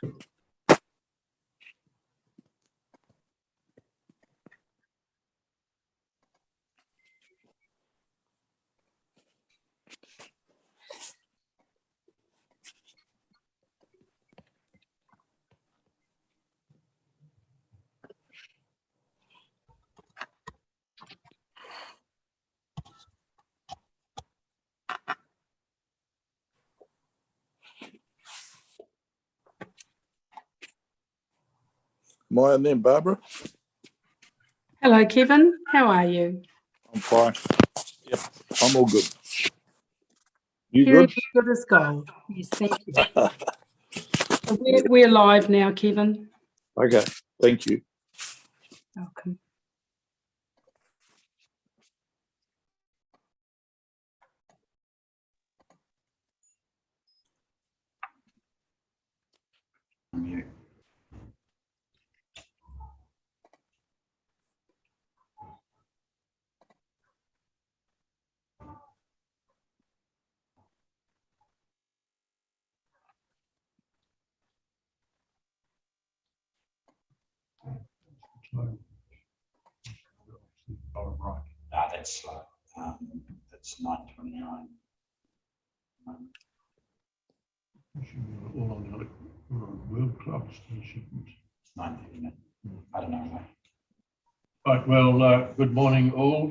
Am I on then, Barbara? Hello, Kevin. How are you? I'm fine. Yep, I'm all good. You Very good? good as gold. Yes, thank you. So we're live now, Kevin. Okay, thank you. Welcome. Oh, right. No, that's slow. That's 9:29. All on the world clocks. It's 9:30. I don't know. Right. Well, good morning, all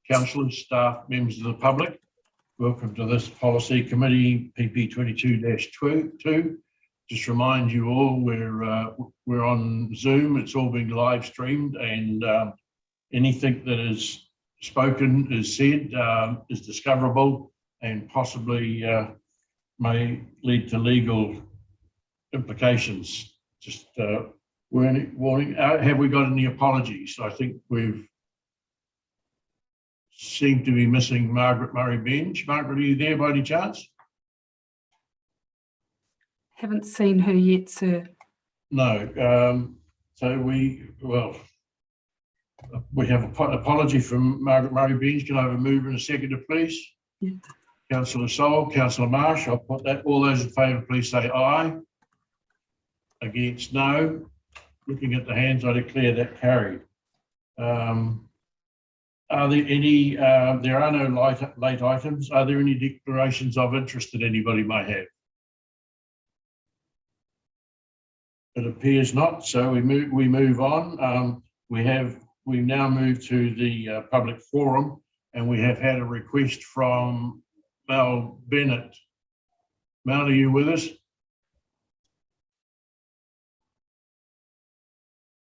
councillors, staff, members of the public. Welcome to this policy committee, PP 22-2. Just remind you all, we're on Zoom. It's all being live streamed, and anything that is spoken, is said, is discoverable, and possibly may lead to legal implications. Just warning. Have we got any apologies? I think we've seemed to be missing Margaret Murray-Bench. Margaret, are you there by any chance? Haven't seen her yet, sir. No. So we have an apology from Margaret Murray-Bench. Can I have a mover and a seconder, please? Yeah. Councillor Sol, Councillor Marsh, I'll put that. All those in favour, please say aye. Against, no. Looking at the hands, I declare that carried. Are there any, there are no late items. Are there any declarations of interest that anybody may have? It appears not, so we move on. We now move to the public forum, and we have had a request from Mel Bennett. Mel, are you with us?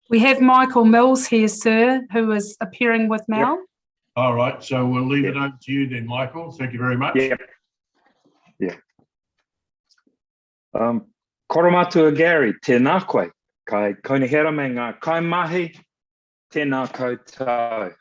We have Michael Mills here, sir, who is appearing with Mel. Yep. All right, so we'll leave it over to you then, Michael. Thank you very much. Yeah. Koromatu Gary, tēnā koe, kai kaunihera me ngā kaimahi, tēnā koutou.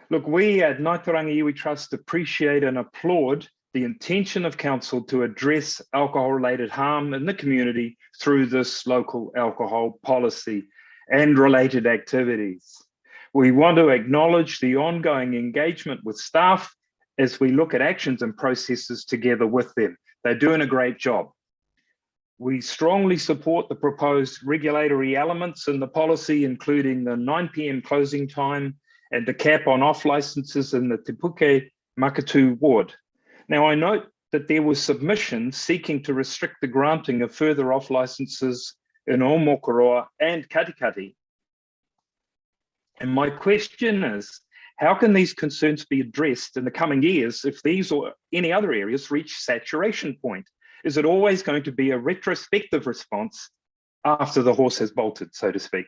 Look, we at Ngaitarangi Iwi Trust appreciate and applaud the intention of council to address alcohol-related harm in the community through this local alcohol policy and related activities. We want to acknowledge the ongoing engagement with staff as we look at actions and processes together with them. They're doing a great job. We strongly support the proposed regulatory elements in the policy, including the 9 p.m. closing time and the cap on off licenses in the Te Puke Makatu ward. Now, I note that there were submissions seeking to restrict the granting of further off licenses in Omokoroa and Katikati. And my question is, how can these concerns be addressed in the coming years if these or any other areas reach saturation point? Is it always going to be a retrospective response after the horse has bolted, so to speak?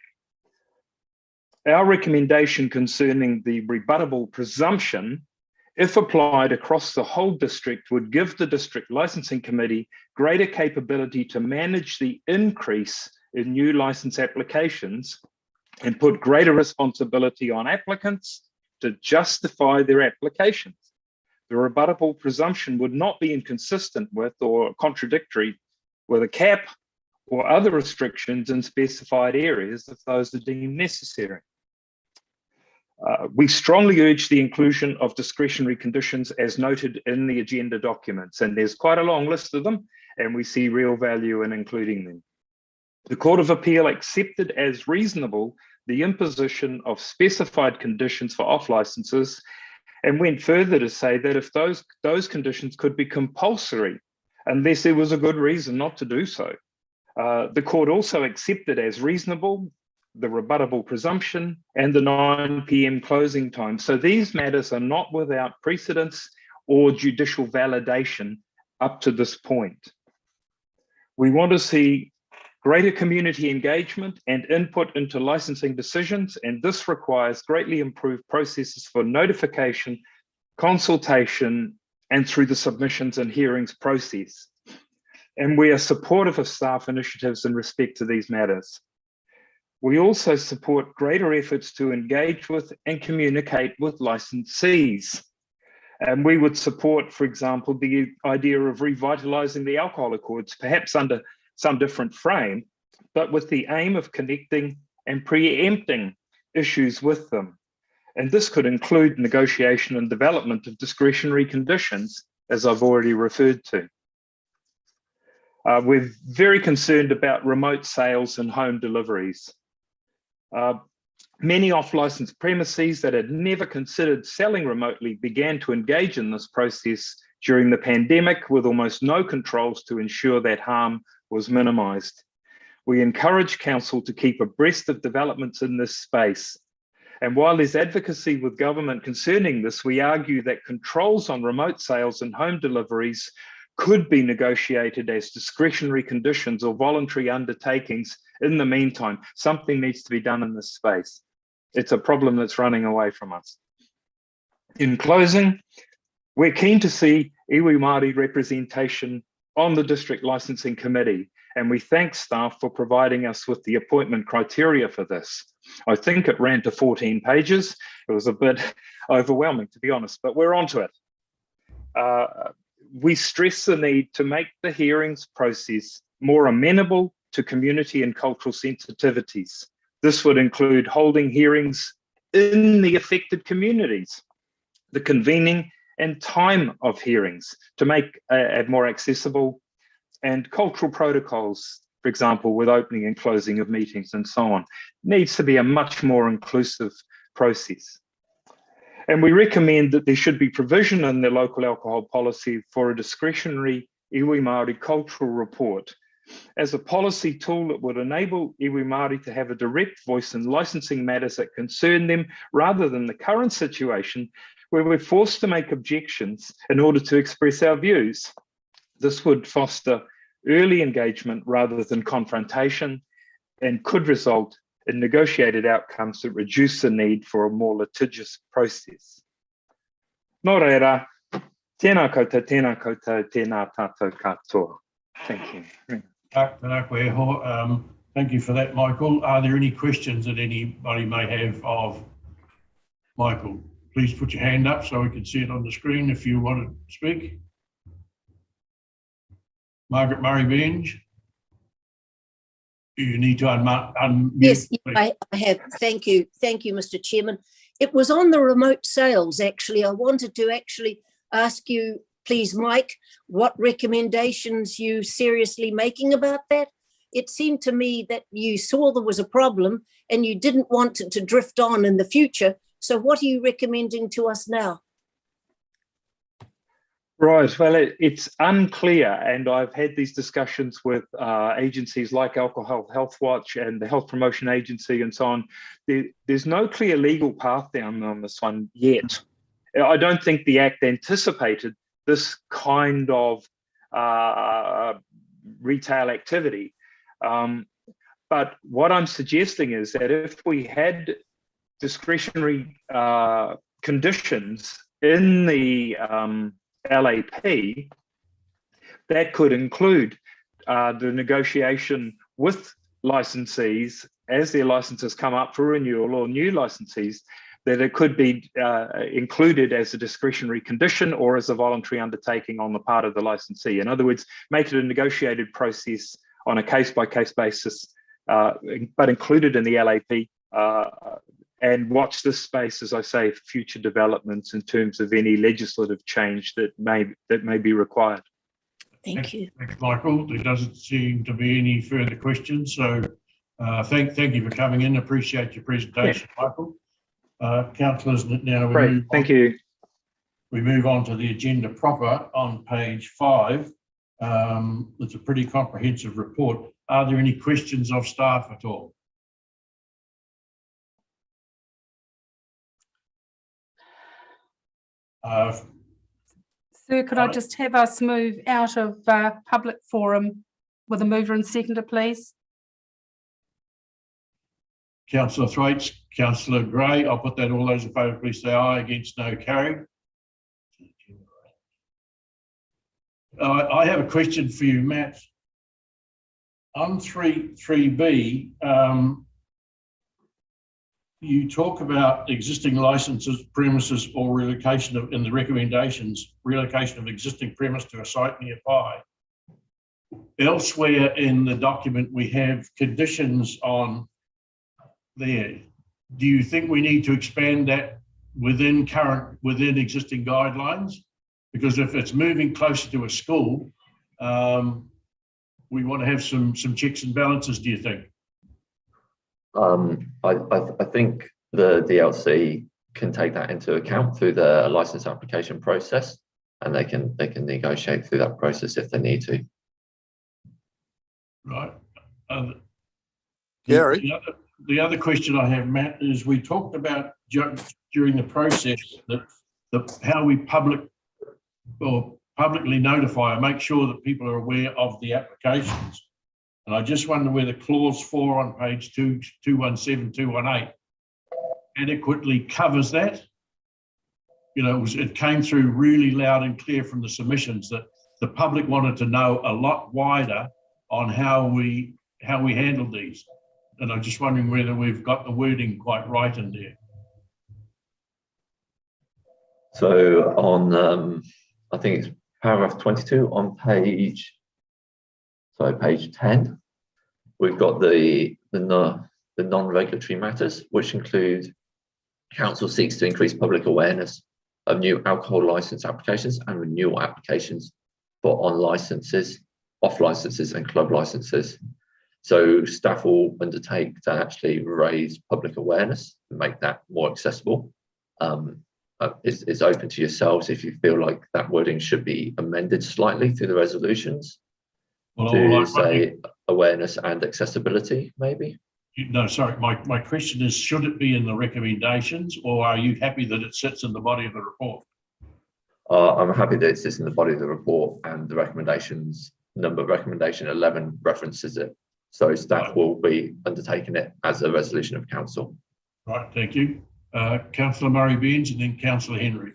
Our recommendation concerning the rebuttable presumption, if applied across the whole district, would give the district licensing committee greater capability to manage the increase in new license applications and put greater responsibility on applicants to justify their applications. The rebuttable presumption would not be inconsistent with or contradictory with a cap or other restrictions in specified areas if those are deemed necessary. We strongly urge the inclusion of discretionary conditions as noted in the agenda documents, and there's quite a long list of them, and we see real value in including them. The Court of Appeal accepted as reasonable the imposition of specified conditions for off licenses and went further to say that if those conditions could be compulsory, unless there was a good reason not to do so. The court also accepted as reasonable the rebuttable presumption and the 9 p.m. closing time. So these matters are not without precedence or judicial validation up to this point. We want to see greater community engagement and input into licensing decisions, and this requires greatly improved processes for notification, consultation, and through the submissions and hearings process. And we are supportive of staff initiatives in respect to these matters. We also support greater efforts to engage with and communicate with licensees. And we would support, for example, the idea of revitalising the alcohol accords, perhaps under some different frame, but with the aim of connecting and preempting issues with them. And this could include negotiation and development of discretionary conditions, as I've already referred to. We're very concerned about remote sales and home deliveries. Many off-license premises that had never considered selling remotely began to engage in this process during the pandemic with almost no controls to ensure that harm was minimised. We encourage council to keep abreast of developments in this space. And while there's advocacy with government concerning this, we argue that controls on remote sales and home deliveries could be negotiated as discretionary conditions or voluntary undertakings in the meantime. Something needs to be done in this space. It's a problem that's running away from us. In closing, we're keen to see iwi Māori representation on the District Licensing Committee, and we thank staff for providing us with the appointment criteria for this. I think it ran to 14 pages. It was a bit overwhelming, to be honest, but we're onto it. We stress the need to make the hearings process more amenable to community and cultural sensitivities. This would include holding hearings in the affected communities, the convening and time of hearings to make it more accessible, and cultural protocols, for example, with opening and closing of meetings and so on, needs to be a much more inclusive process. And we recommend that there should be provision in the local alcohol policy for a discretionary iwi Māori cultural report. As a policy tool, it would enable iwi Māori to have a direct voice in licensing matters that concern them, rather than the current situation where we're forced to make objections in order to express our views. This would foster early engagement rather than confrontation, and could result in negotiated outcomes that reduce the need for a more litigious process. Nō reira, tēnā koutou, tēnā tātou katoa. Thank you. Thank you for that, Michael. Are there any questions that anybody may have of Michael? Please put your hand up so we can see it on the screen if you want to speak. Margaret Murray-Benge, you need to unmute. Yes, I have. Thank you. Thank you, Mr. Chairman. It was on the remote sales, actually. I wanted to actually ask you, please, Mike, what recommendations you seriously making about that? It seemed to me that you saw there was a problem and you didn't want it to drift on in the future. So what are you recommending to us now? Right, well, it's unclear, and I've had these discussions with agencies like Alcohol Health Watch and the Health Promotion Agency and so on. There's no clear legal path down on this one yet. I don't think the Act anticipated this kind of retail activity. But what I'm suggesting is that if we had discretionary conditions in the LAP, that could include the negotiation with licensees as their licenses come up for renewal, or new licensees, that it could be included as a discretionary condition or as a voluntary undertaking on the part of the licensee. In other words, make it a negotiated process on a case-by-case basis, but included in the LAP, and watch this space, as I say, for future developments in terms of any legislative change that may be required. Thank you. Thanks, Michael. There doesn't seem to be any further questions. So thank you for coming in. Appreciate your presentation, Michael. Councillors, now Great, thank you. We move on to the agenda proper on page 5. It's a pretty comprehensive report. Are there any questions of staff at all? Sir, could I just have us move out of public forum with a mover and seconder, please? Councillor Thwaites, Councillor Gray, I'll put that. All those in favour, please say aye. Against, no. Carried. I have a question for you, Matt. On 3B, you talk about existing licenses, premises, or relocation of, in the recommendations, relocation of existing premise to a site nearby. Elsewhere in the document, we have conditions on there. Do you think we need to expand that within existing guidelines? Because if it's moving closer to a school, we want to have some checks and balances, do you think? I think the DLC can take that into account through the license application process, and they can negotiate through that process if they need to. Right. Gary? The other question I have, Matt, is we talked about during the process that how we publicly notify and make sure that people are aware of the applications. And I just wonder whether clause 4 on page 217, 218 adequately covers that. You know, it came through really loud and clear from the submissions that the public wanted to know a lot wider on how we handle these. And I'm just wondering whether we've got the wording quite right in there. So on, I think it's paragraph 22 on page 10, we've got the non-regulatory matters, which include council seeks to increase public awareness of new alcohol license applications and renewal applications for on licenses, off licenses and club licenses. So staff will undertake to actually raise public awareness and make that more accessible. It's open to yourselves if you feel like that wording should be amended slightly through the resolutions to say awareness and accessibility, maybe. No, sorry, my question is, should it be in the recommendations, or are you happy that it sits in the body of the report? I'm happy that it sits in the body of the report, and the recommendations recommendation 11 references it. So staff will be undertaking it as a resolution of council. Right, thank you. Councillor Murray-Beans and then Councillor Henry.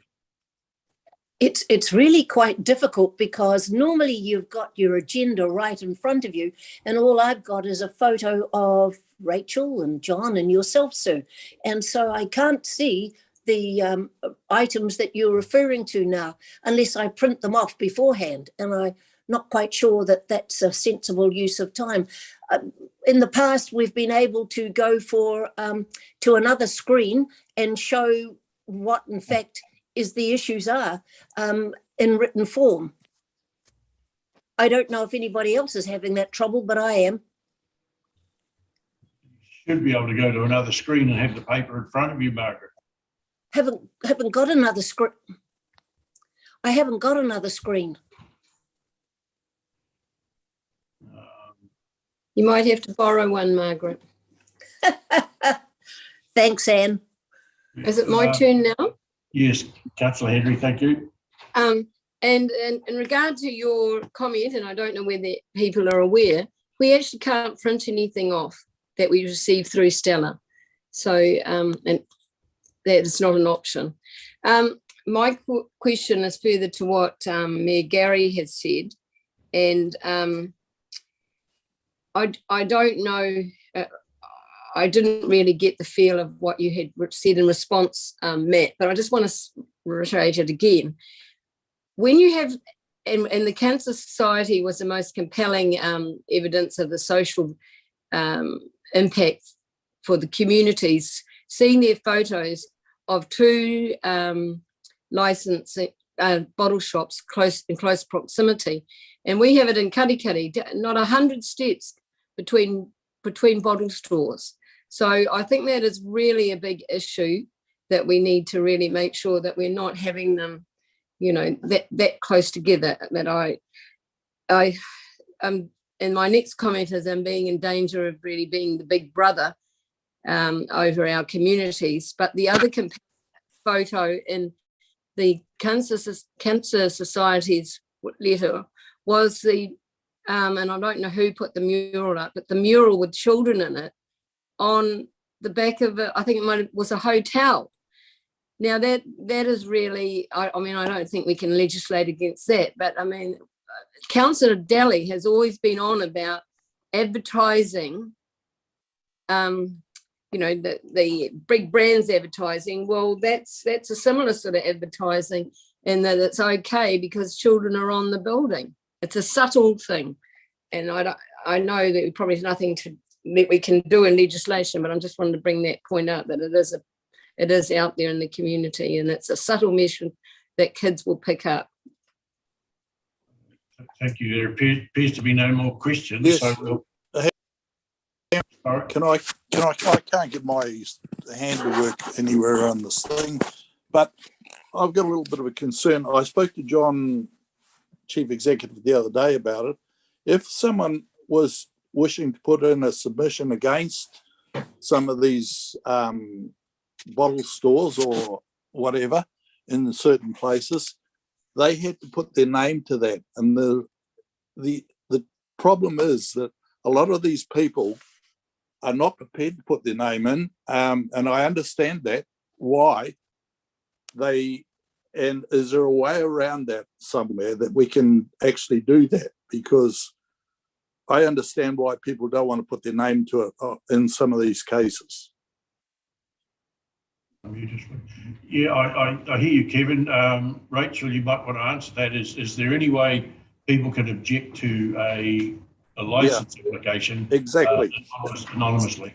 It's really quite difficult because normally you've got your agenda right in front of you, and all I've got is a photo of Rachel and John and yourself, sir. And so I can't see the items that you're referring to now unless I print them off beforehand, and I'm not quite sure that that's a sensible use of time. In the past, we've been able to go to another screen and show what, in fact, is the issues are in written form. I don't know if anybody else is having that trouble, but I am. You should be able to go to another screen and have the paper in front of you, Margaret. Haven't got another screen. I haven't got another screen. You might have to borrow one, Margaret. Thanks, Anne. Is it my turn now? Yes, Councillor Henry, thank you. And in regard to your comment, and I don't know whether people are aware, we actually can't print anything off that we receive through Stella. So, and that is not an option. My question is further to what Mayor Gary has said, and I don't know, I didn't really get the feel of what you had said in response, Matt, but I just want to reiterate it again. When you have, and the Cancer Society was the most compelling evidence of the social impact for the communities, seeing their photos of two licensed bottle shops in close proximity, And we have it in Karikari, not 100 steps between bottle stores. So I think that is really a big issue that we need to really make sure that we're not having them, you know, that close together. That and my next comment is I'm being in danger of really being the big brother over our communities. But the other photo in the Cancer Society's letter was the, and I don't know who put the mural up, but the mural with children in it on the back of it, I think it was a hotel. Now that is really, I mean, I don't think we can legislate against that, but I mean, Councillor Daly has always been on about advertising, you know, the big brands advertising. Well, that's a similar sort of advertising, in that it's okay because children are on the building. It's a subtle thing, and I know that probably there's nothing that we can do in legislation, but I just wanted to bring that point out, that it is out there in the community, and it's a subtle measure that kids will pick up. Thank you. There appears to be no more questions. Yes. So Can I can't get my hand to work anywhere on this thing, but I've got a little bit of a concern. I spoke to John, Chief Executive, the other day about it. If someone was wishing to put in a submission against some of these bottle stores or whatever in certain places, they had to put their name to that. And the problem is that a lot of these people are not prepared to put their name in, and I understand that, why and is there a way around that somewhere that we can actually do that? Because I understand why people don't want to put their name to it in some of these cases. Yeah, I hear you, Kevin. Rachel, you might want to answer that. Is there any way people can object to a license application Exactly. Anonymously?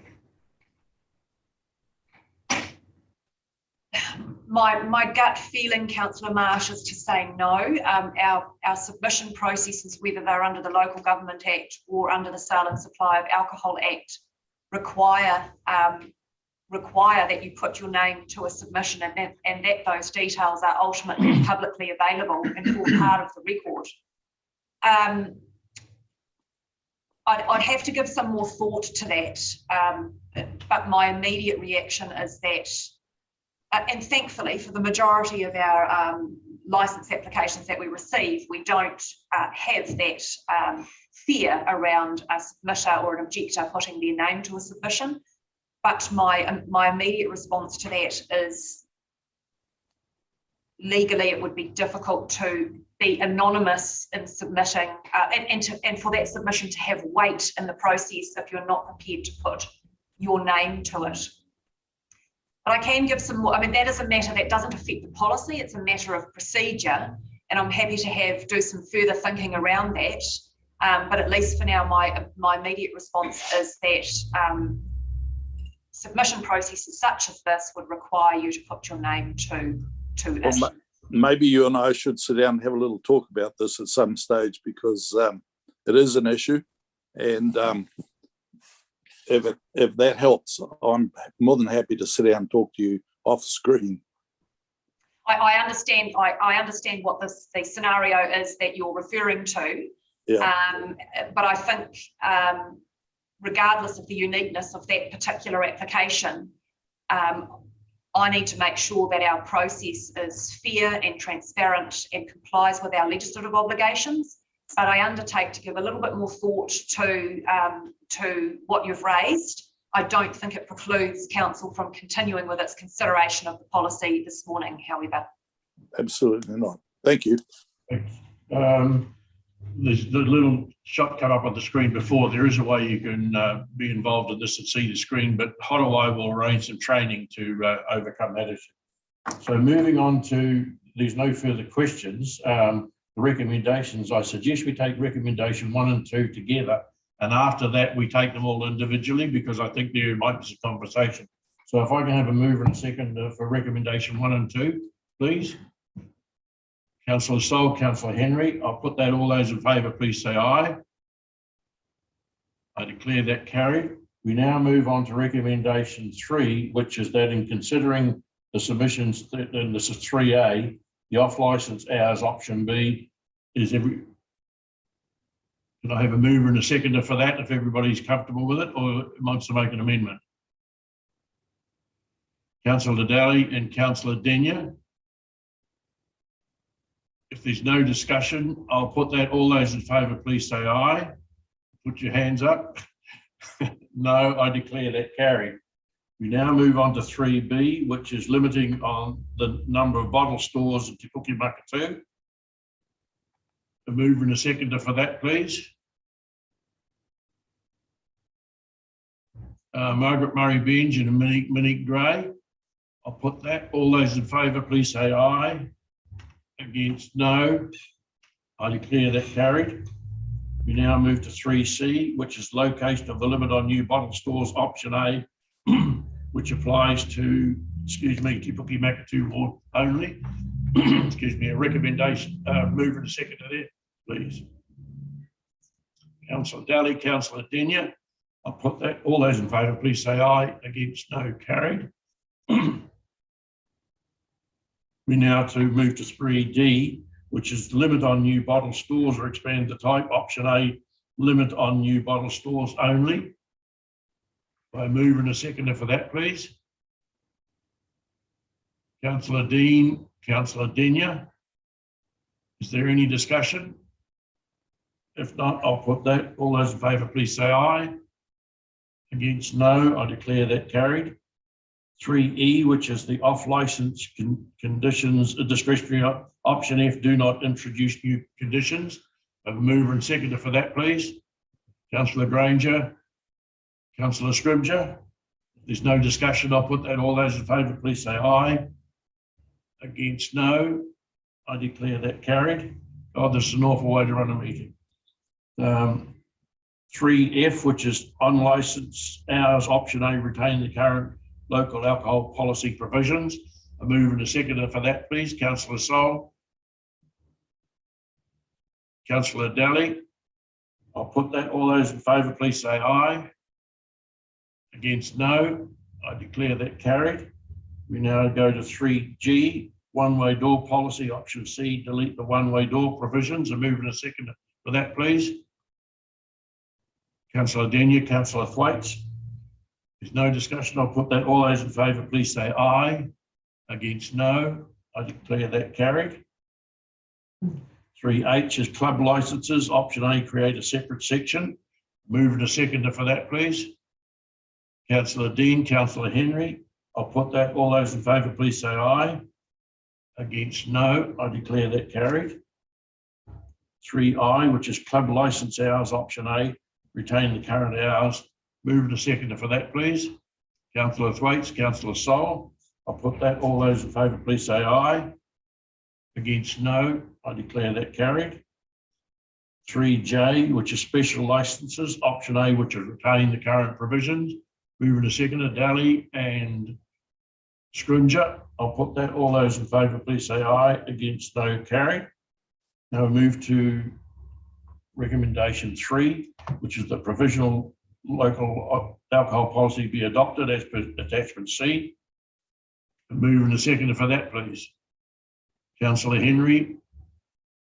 My gut feeling, Councillor Marsh, is to say no. Our submission processes, whether they're under the Local Government Act or under the Sale and Supply of Alcohol Act, require that you put your name to a submission, and that those details are ultimately publicly available and form part of the record. I'd have to give some more thought to that, but my immediate reaction is that, and thankfully for the majority of our licence applications that we receive, we don't have that fear around a submitter or an objector putting their name to a submission. But my immediate response to that is, legally it would be difficult to be anonymous in submitting and for that submission to have weight in the process if you're not prepared to put your name to it. But I can give some more. I mean, that is a matter that doesn't affect the policy. It's a matter of procedure, and I'm happy to do some further thinking around that. But at least for now, my immediate response is that submission processes such as this would require you to put your name to it. Well, maybe you and I should sit down and have a little talk about this at some stage, because it is an issue, and if that helps, I'm more than happy to sit down and talk to you off screen. I understand. I understand what the scenario is that you're referring to. Yeah. But I think, regardless of the uniqueness of that particular application, I need to make sure that our process is fair and transparent and complies with our legislative obligations. But I undertake to give a little bit more thought to what you've raised. I don't think it precludes Council from continuing with its consideration of the policy this morning, however. Absolutely not. Thank you. There's the little shot come up on the screen before. There is a way you can be involved in this and see the screen, but Honolulu will arrange some training to overcome that issue. So moving on to, there's no further questions. The recommendations, I suggest we take recommendation 1 and 2 together, and after that we take them all individually, because I think there might be some conversation. So if I can have a mover and a second for recommendation 1 and 2, please. Councillor Sol, Councillor Henry. I'll put that. All those in favour, please say aye. I declare that carried. We now move on to recommendation 3, which is that in considering the submissions, and this is 3A, the off-licence hours option B is every. Can I have a mover and a seconder for that if everybody's comfortable with it, or wants to make an amendment? Councillor Daly and Councillor Denyer. If there's no discussion, I'll put that. All those in favour, please say aye. Put your hands up. No, I declare that carried. We now move on to 3B, which is limiting on the number of bottle stores in Te Puke Makatū. A mover and a seconder for that, please. Margaret Murray Benj and Monique Gray. I'll put that. All those in favour, please say aye. Against, no. I declare that carried. We now move to 3C, which is location of the limit on new bottle stores, option A, which applies to, Te Puke Makatū ward only. A recommendation, mover and a seconder there, please. Councillor Daly, Councillor Denyer. I'll put that. All those in favour, please say aye. Against, no. Carried. We now to move to 3D, which is limit on new bottle stores or expand the type. Option A, limit on new bottle stores only. By mover and a seconder for that, please. Councillor Dean, Councillor Denyer. Is there any discussion? If not, I'll put that. All those in favour, please say aye. Against, no. I declare that carried. 3E, which is the off-licence conditions, discretionary option F, do not introduce new conditions. A mover and seconder for that, please. Councillor Granger, Councillor Scribner. If there's no discussion, I'll put that. All those in favour, please say aye. Against, no. I declare that carried. Oh, this is an awful way to run a meeting. 3F, which is unlicensed hours, option A, retain the current local alcohol policy provisions. A mover and a seconder for that, please. Councillor Sol. Councillor Daly. I'll put that. All those in favour, please say aye. Against, no. I declare that carried. We now go to 3G, one-way door policy, option C, delete the one-way door provisions. A mover and a seconder for that, please. Councillor Denyer, Councillor Thwaites. There's no discussion. I'll put that. All those in favour, please say aye. Against, no. I declare that carried. 3H is club licences. Option A, create a separate section. Move and a seconder for that, please. Councillor Dean, Councillor Henry. I'll put that. All those in favour, please say aye. Against, no. I declare that carried. 3I, which is club licence hours. Option A, retain the current hours. Move and a seconder for that, please. Councillor Thwaites, Councillor Sol. I'll put that. All those in favour, please say aye. Against, no. I declare that carried. 3J, which is special licences. Option A, which is retain the current provisions. Move and a seconder, Daly and Scringer. I'll put that. All those in favour, please say aye. Against, no. Carried. Now we move to recommendation 3, which is the provisional local alcohol policy be adopted as per attachment C. A mover and a seconder for that, please. Councillor Henry,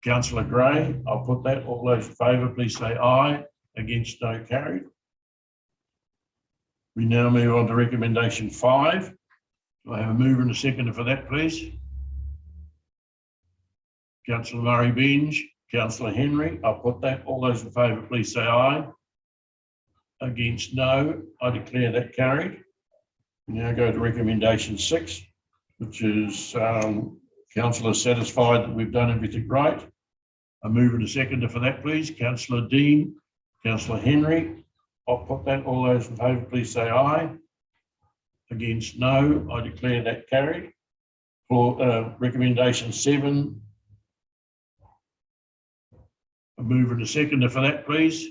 Councillor Gray. I'll put that. All those in favour, please say aye. Against, no. Carried. We now move on to recommendation 5. Do I have a mover and a seconder for that, please? Councillor Murray Benj, Councillor Henry. I'll put that. All those in favour, please say aye. Against, no. I declare that carried. We now go to recommendation 6, which is councillor satisfied that we've done everything right. A mover and a seconder for that, please. Councillor Dean, Councillor Henry. I'll put that. All those in favour, please say aye. Against, no. I declare that carried. For recommendation 7, a mover and a seconder for that, please.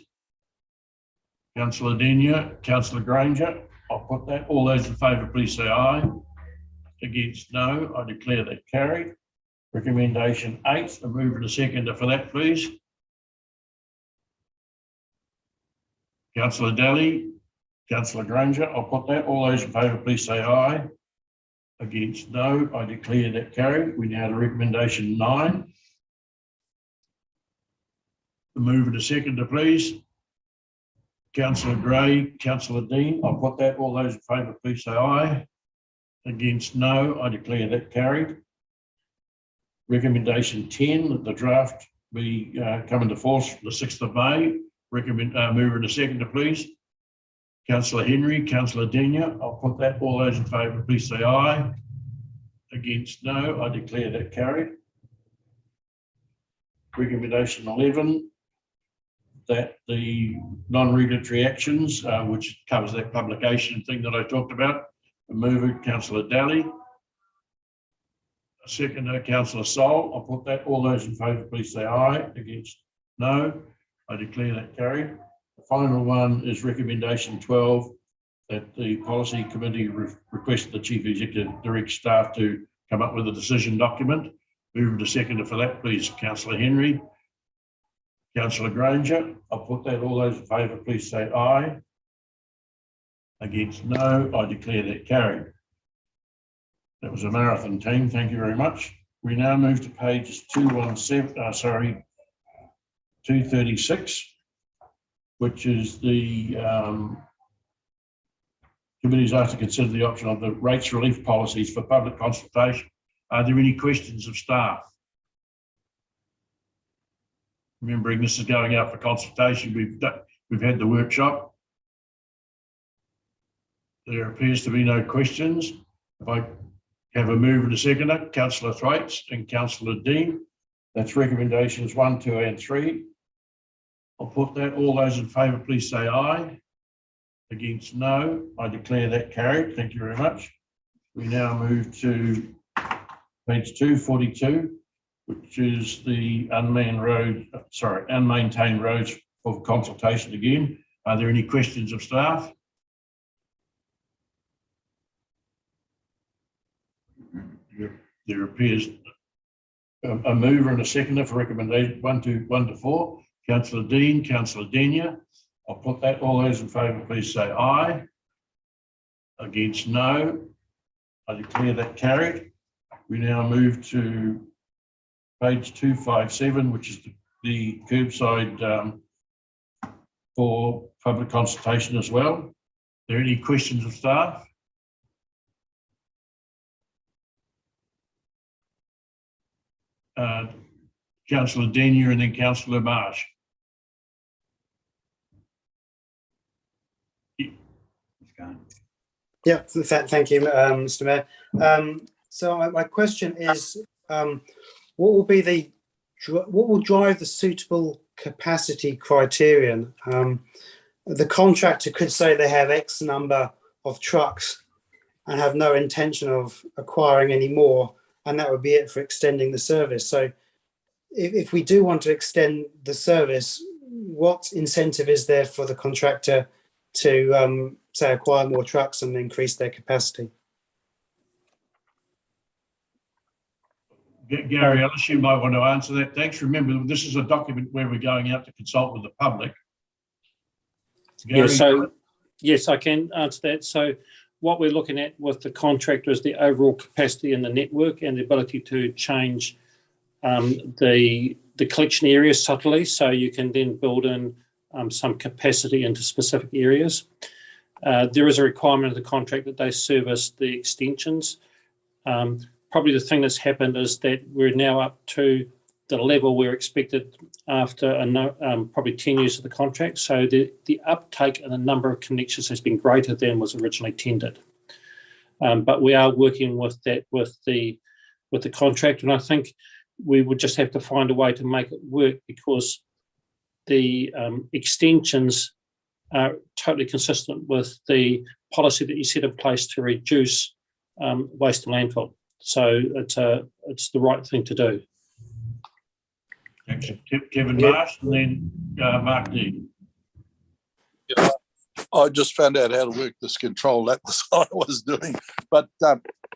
Councillor Denyer, Councillor Granger. I'll put that. All those in favour, please say aye. Against, no. I declare that carried. Recommendation 8, a mover and a seconder for that, please. Councillor Daly, Councillor Granger, I'll put that. All those in favour, please say aye. Against, no. I declare that carried. We now to recommendation 9. The mover and a seconder, please. Councillor Gray, Councillor Dean, I'll put that. All those in favour, please say aye. Against, no. I declare that carried. Recommendation 10, that the draft be come into force the 6th of May. Mover and a seconder, please. Councillor Henry, Councillor Denia, I'll put that. All those in favour, please say aye. Against, no. I declare that carried. Recommendation 11, that the non-regulatory actions, which covers that publication thing that I talked about, a mover, Councillor Daly. A seconder, Councillor Sol, I'll put that. All those in favour, please say aye. Against, no. I declare that carried. The final one is recommendation 12, that the policy committee request the chief executive direct staff to come up with a decision document. Move to seconder for that, please. Councillor Henry. Councillor Granger, I'll put that. All those in favour, please say aye. Against, no. I declare that carried. That was a marathon, team. Thank you very much. We now move to pages 236, which is the committee's asked to consider the option of the rates relief policies for public consultation. Are there any questions of staff? Remembering this is going out for consultation, we've had the workshop. There appears to be no questions. If I have a mover and a seconder, Councillor Thwaites and Councillor Dean. That's recommendations 1, 2 and 3. I'll put that. All those in favour, please say aye. Against, no. I declare that carried. Thank you very much. We now move to page 242, which is the unmanned unmaintained roads for consultation again. Are there any questions of staff? There appears a mover and a seconder for recommendation 1 to 4. Councillor Dean, Councillor Denia. I'll put that. All those in favour, please say aye. Against, no. I declare that carried. We now move to page 257, which is the curbside for public consultation as well. Are there any questions of staff? Councillor Denia and then Councillor Marsh. Yeah, thank you, Mr. Mayor. So my question is, what will drive the suitable capacity criterion? The contractor could say they have X number of trucks and have no intention of acquiring any more, and that would be it for extending the service. So if we do want to extend the service, what incentive is there for the contractor to say acquire more trucks and increase their capacity? Gary Ellis, you might want to answer that. Thanks. Remember, this is a document where we're going out to consult with the public. Gary? Yeah, yes, I can answer that. So what we're looking at with the contractor is the overall capacity in the network and the ability to change the collection areas subtly, so you can then build in some capacity into specific areas. There is a requirement of the contract that they service the extensions. Probably the thing that's happened is that we're now up to the level we're expected after probably 10 years of the contract. So the uptake and the number of connections has been greater than was originally tendered. But we are working with that with the contract, and I think we would just have to find a way to make it work, because the extensions are totally consistent with the policy that you set in place to reduce waste and landfill. So it's the right thing to do. Thanks. Kevin Marsh and then Mark Dean. I just found out how to work this control. That was what I was doing. But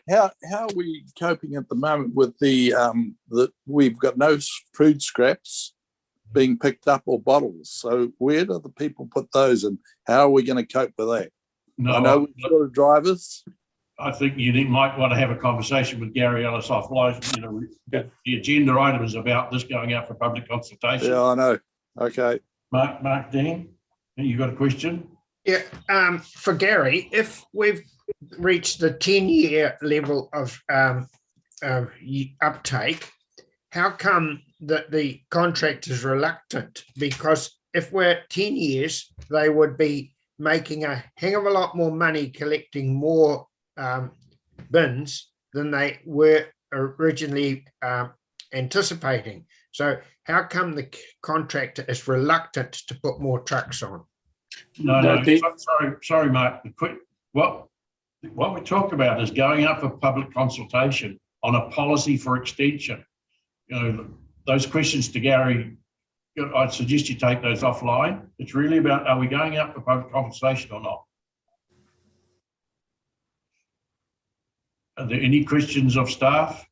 how are we coping at the moment with the that we've got no food scraps being picked up or bottles? So where do the people put those, and how are we going to cope with that? No, I know we've short of drivers. I think you might want to have a conversation with Gary Ellis offline. You know, the agenda item is about this going out for public consultation. Yeah, I know. Okay. Mark Dean, you got a question? Yeah, for Gary, if we've reached the 10-year level of uptake, how come that the contract is reluctant? Because if we're at 10 years, they would be making a hell of a lot more money collecting more bins than they were originally anticipating. So how come the contractor is reluctant to put more trucks on? No, sorry, Mark. What we talk about is going up for public consultation on a policy for extension. You know, those questions to Gary, I'd suggest you take those offline. It's really about, are we going up for public consultation or not? Are there any questions of staff?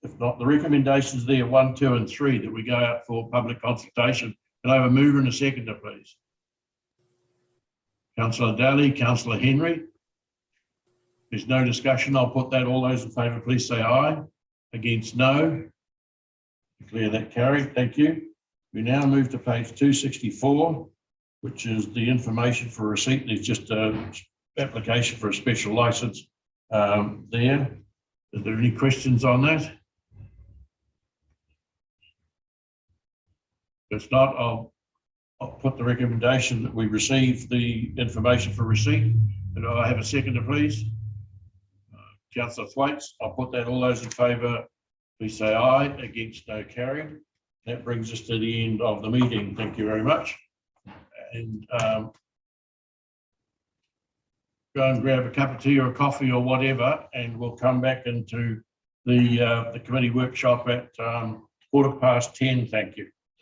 If not, the recommendations there, 1, 2, and 3, that we go out for public consultation. Can I have a mover and a seconder, please? Councillor Daly, Councillor Henry. There's no discussion. I'll put that. All those in favour, please say aye. Against, no. Declare that carried. Thank you. We now move to page 264, which is the information for receipt. There's just an application for a special licence there. Are there any questions on that? If not, I'll put the recommendation that we receive the information for receipt. Do I have a seconder, please? Councillor Thwaites, I'll put that. All those in favour, please say aye. Against, no. Carried. That brings us to the end of the meeting. Thank you very much. And go and grab a cup of tea or a coffee or whatever, and we'll come back into the committee workshop at 10:15. Thank you.